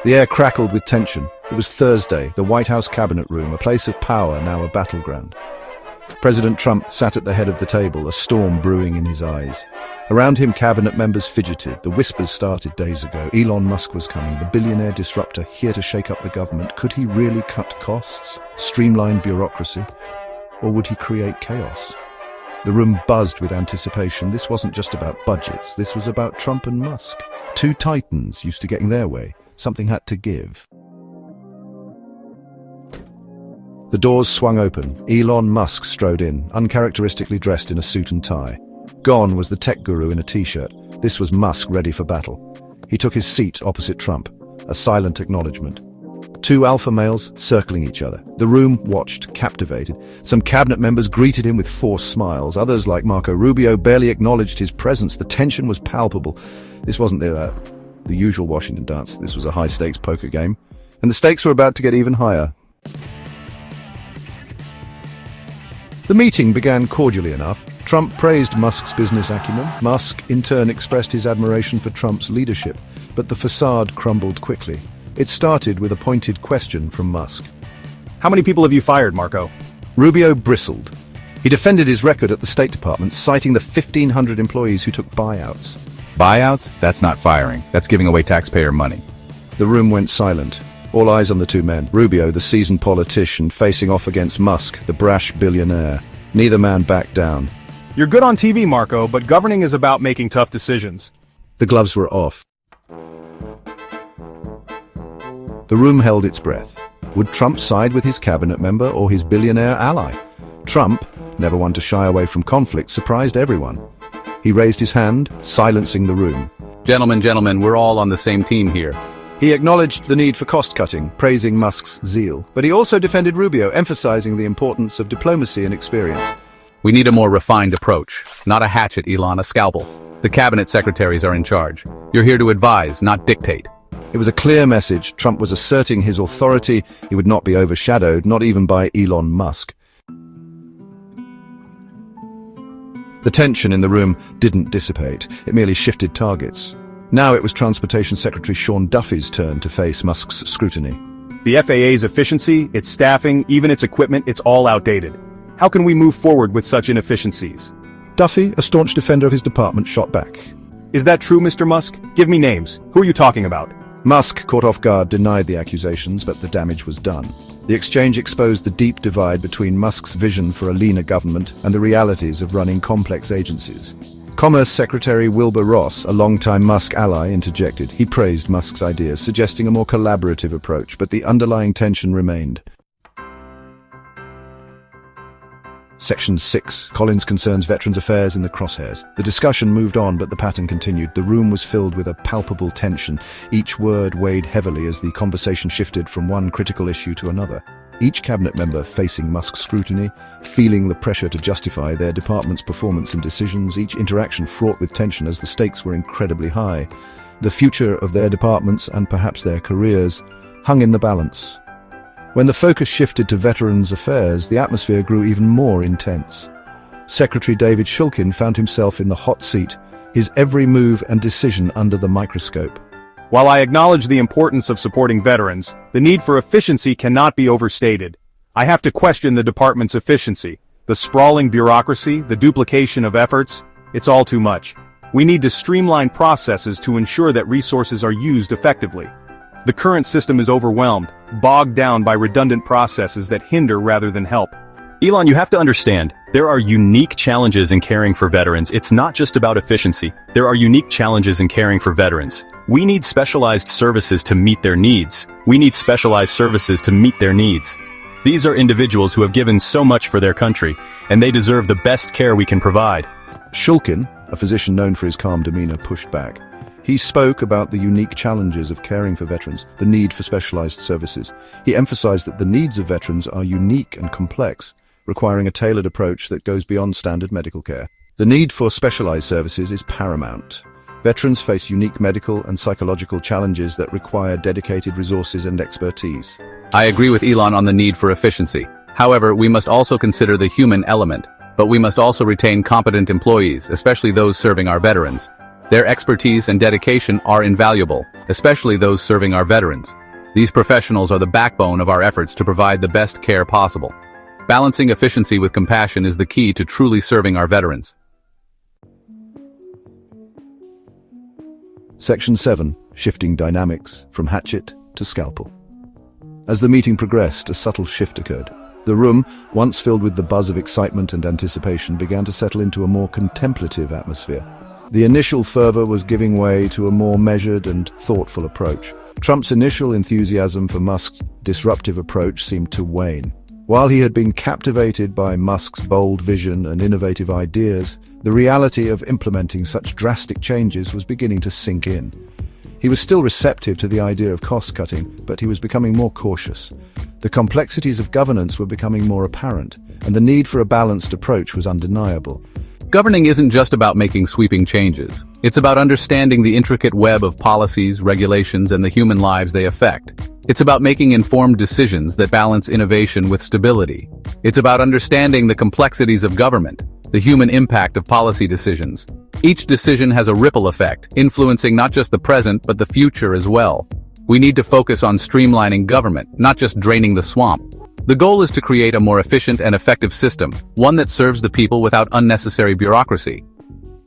The air crackled with tension. It was Thursday, the White House Cabinet Room, a place of power, now a battleground. President Trump sat at the head of the table, a storm brewing in his eyes. Around him, cabinet members fidgeted. The whispers started days ago. Elon Musk was coming, the billionaire disruptor, here to shake up the government. Could he really cut costs, streamline bureaucracy, or would he create chaos? The room buzzed with anticipation. This wasn't just about budgets. This was about Trump and Musk. Two titans used to getting their way. Something had to give. The doors swung open. Elon Musk strode in, uncharacteristically dressed in a suit and tie. Gone was the tech guru in a t-shirt. This was Musk ready for battle. He took his seat opposite Trump, a silent acknowledgement. Two alpha males circling each other. The room watched, captivated. Some cabinet members greeted him with forced smiles. Others, like Marco Rubio, barely acknowledged his presence. The tension was palpable. This wasn't the usual Washington dance. This was a high-stakes poker game. And the stakes were about to get even higher. The meeting began cordially enough. Trump praised Musk's business acumen. Musk, in turn, expressed his admiration for Trump's leadership. But the facade crumbled quickly. It started with a pointed question from Musk. How many people have you fired, Marco? Rubio bristled. He defended his record at the State Department, citing the 1,500 employees who took buyouts. Buyouts? That's not firing. That's giving away taxpayer money. The room went silent. All eyes on the two men. Rubio, the seasoned politician, facing off against Musk, the brash billionaire. Neither man backed down. You're good on TV, Marco, but governing is about making tough decisions. The gloves were off. The room held its breath. Would Trump side with his cabinet member or his billionaire ally? Trump, never one to shy away from conflict, surprised everyone. He raised his hand, silencing the room. Gentlemen, we're all on the same team here. He acknowledged the need for cost-cutting, praising Musk's zeal. But he also defended Rubio, emphasizing the importance of diplomacy and experience. We need a more refined approach. Not a hatchet, Elon, a scalpel. The cabinet secretaries are in charge. You're here to advise, not dictate. It was a clear message. Trump was asserting his authority. He would not be overshadowed, not even by Elon Musk. The tension in the room didn't dissipate. It merely shifted targets. Now it was Transportation Secretary Sean Duffy's turn to face Musk's scrutiny. The FAA's efficiency, its staffing, even its equipment, it's all outdated. How can we move forward with such inefficiencies? Duffy, a staunch defender of his department, shot back. Is that true, Mr. Musk? Give me names. Who are you talking about? Musk, caught off guard, denied the accusations, but the damage was done. The exchange exposed the deep divide between Musk's vision for a leaner government and the realities of running complex agencies. Commerce Secretary Wilbur Ross, a longtime Musk ally, interjected. He praised Musk's ideas, suggesting a more collaborative approach, but the underlying tension remained. Section 6. Collins concerns Veterans Affairs in the Crosshairs. The discussion moved on, but the pattern continued. The room was filled with a palpable tension. Each word weighed heavily as the conversation shifted from one critical issue to another. Each cabinet member facing Musk's scrutiny, feeling the pressure to justify their department's performance and decisions, each interaction fraught with tension as the stakes were incredibly high. The future of their departments, and perhaps their careers, hung in the balance. When the focus shifted to Veterans Affairs, the atmosphere grew even more intense. Secretary David Shulkin found himself in the hot seat, his every move and decision under the microscope. While I acknowledge the importance of supporting veterans, the need for efficiency cannot be overstated. I have to question the department's efficiency. The sprawling bureaucracy, the duplication of efforts, it's all too much. We need to streamline processes to ensure that resources are used effectively. The current system is overwhelmed, bogged down by redundant processes that hinder rather than help. Elon, you have to understand, there are unique challenges in caring for veterans. It's not just about efficiency. There are unique challenges in caring for veterans. We need specialized services to meet their needs. These are individuals who have given so much for their country, and they deserve the best care we can provide. Shulkin, a physician known for his calm demeanor, pushed back. He spoke about the unique challenges of caring for veterans, the need for specialized services. He emphasized that the needs of veterans are unique and complex, requiring a tailored approach that goes beyond standard medical care. The need for specialized services is paramount. Veterans face unique medical and psychological challenges that require dedicated resources and expertise. I agree with Elon on the need for efficiency. However, we must also consider the human element, but we must also retain competent employees, especially those serving our veterans. Their expertise and dedication are invaluable, especially those serving our veterans. These professionals are the backbone of our efforts to provide the best care possible. Balancing efficiency with compassion is the key to truly serving our veterans. Section 7. Shifting dynamics from Hatchet to Scalpel. As the meeting progressed, a subtle shift occurred. The room, once filled with the buzz of excitement and anticipation, began to settle into a more contemplative atmosphere. The initial fervor was giving way to a more measured and thoughtful approach. Trump's initial enthusiasm for Musk's disruptive approach seemed to wane. While he had been captivated by Musk's bold vision and innovative ideas, the reality of implementing such drastic changes was beginning to sink in. He was still receptive to the idea of cost-cutting, but he was becoming more cautious. The complexities of governance were becoming more apparent, and the need for a balanced approach was undeniable. Governing isn't just about making sweeping changes. It's about understanding the intricate web of policies, regulations, and the human lives they affect. It's about making informed decisions that balance innovation with stability. It's about understanding the complexities of government, the human impact of policy decisions. Each decision has a ripple effect, influencing not just the present but the future as well. We need to focus on streamlining government, not just draining the swamp. The goal is to create a more efficient and effective system, one that serves the people without unnecessary bureaucracy.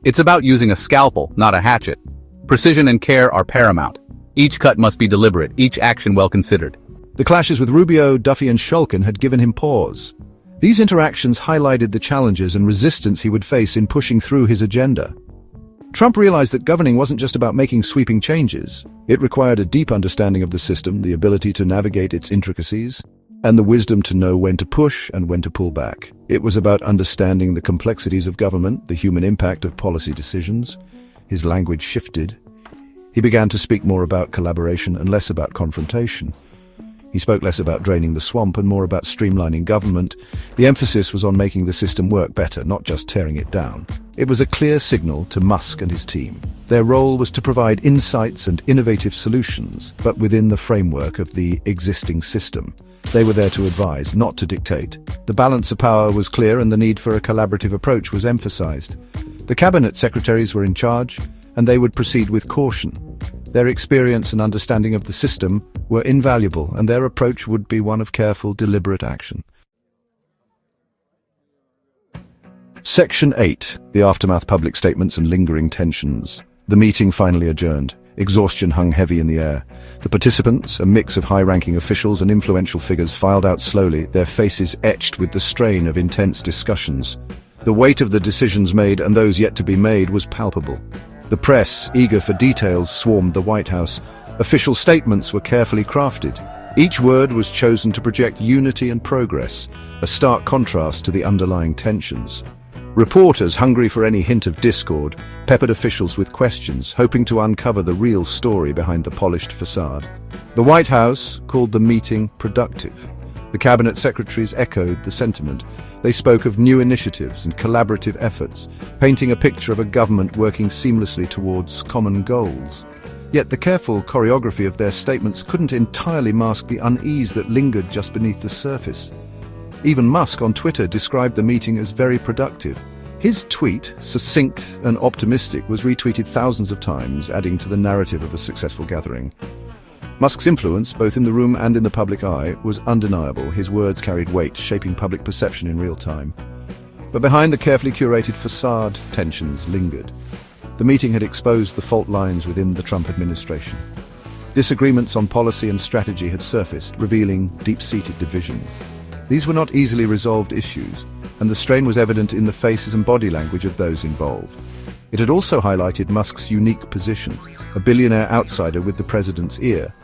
It's about using a scalpel, not a hatchet. Precision and care are paramount. Each cut must be deliberate, each action well considered. The clashes with Rubio, Duffy and Shulkin had given him pause. These interactions highlighted the challenges and resistance he would face in pushing through his agenda. Trump realized that governing wasn't just about making sweeping changes. It required a deep understanding of the system, the ability to navigate its intricacies, and the wisdom to know when to push and when to pull back. It was about understanding the complexities of government, the human impact of policy decisions. His language shifted. He began to speak more about collaboration and less about confrontation. He spoke less about draining the swamp and more about streamlining government. The emphasis was on making the system work better, not just tearing it down. It was a clear signal to Musk and his team. Their role was to provide insights and innovative solutions, but within the framework of the existing system. They were there to advise, not to dictate. The balance of power was clear and the need for a collaborative approach was emphasized. The cabinet secretaries were in charge, and they would proceed with caution. Their experience and understanding of the system were invaluable, and their approach would be one of careful, deliberate action. Section 8. The aftermath, public statements and lingering tensions. The meeting finally adjourned. Exhaustion hung heavy in the air. The participants, a mix of high-ranking officials and influential figures, filed out slowly, their faces etched with the strain of intense discussions. The weight of the decisions made and those yet to be made was palpable. The press, eager for details, swarmed the White House. Official statements were carefully crafted. Each word was chosen to project unity and progress, a stark contrast to the underlying tensions. Reporters, hungry for any hint of discord, peppered officials with questions, hoping to uncover the real story behind the polished facade. The White House called the meeting productive. The cabinet secretaries echoed the sentiment. They spoke of new initiatives and collaborative efforts, painting a picture of a government working seamlessly towards common goals. Yet the careful choreography of their statements couldn't entirely mask the unease that lingered just beneath the surface. Even Musk on Twitter described the meeting as very productive. His tweet, succinct and optimistic, was retweeted thousands of times, adding to the narrative of a successful gathering. Musk's influence, both in the room and in the public eye, was undeniable. His words carried weight, shaping public perception in real time. But behind the carefully curated facade, tensions lingered. The meeting had exposed the fault lines within the Trump administration. Disagreements on policy and strategy had surfaced, revealing deep-seated divisions. These were not easily resolved issues, and the strain was evident in the faces and body language of those involved. It had also highlighted Musk's unique position, a billionaire outsider with the president's ear.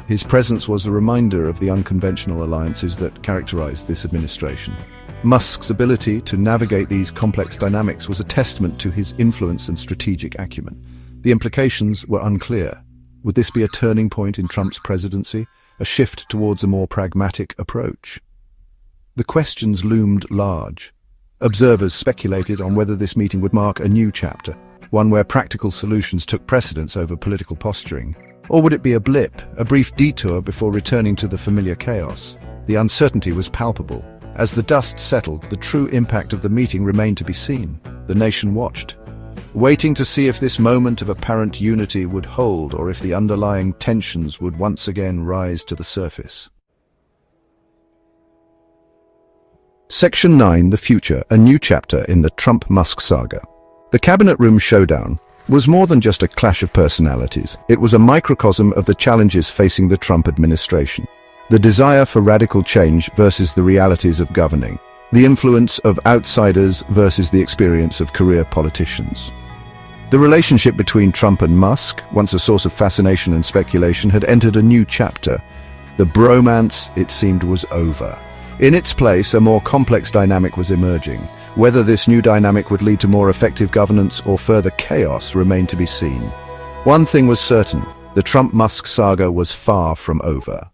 His presence was a reminder of the unconventional alliances that characterized this administration. Musk's ability to navigate these complex dynamics was a testament to his influence and strategic acumen. The implications were unclear. Would this be a turning point in Trump's presidency, a shift towards a more pragmatic approach? The questions loomed large. Observers speculated on whether this meeting would mark a new chapter, one where practical solutions took precedence over political posturing. Or would it be a blip, a brief detour before returning to the familiar chaos? The uncertainty was palpable. As the dust settled, the true impact of the meeting remained to be seen. The nation watched. waiting to see if this moment of apparent unity would hold or if the underlying tensions would once again rise to the surface. Section 9, The Future, a new chapter in the Trump-Musk saga. The Cabinet Room Showdown was more than just a clash of personalities. It was a microcosm of the challenges facing the Trump administration. The desire for radical change versus the realities of governing. The influence of outsiders versus the experience of career politicians. The relationship between Trump and Musk, once a source of fascination and speculation, had entered a new chapter. The bromance, it seemed, was over. In its place, a more complex dynamic was emerging. Whether this new dynamic would lead to more effective governance or further chaos remained to be seen. One thing was certain: the Trump-Musk saga was far from over.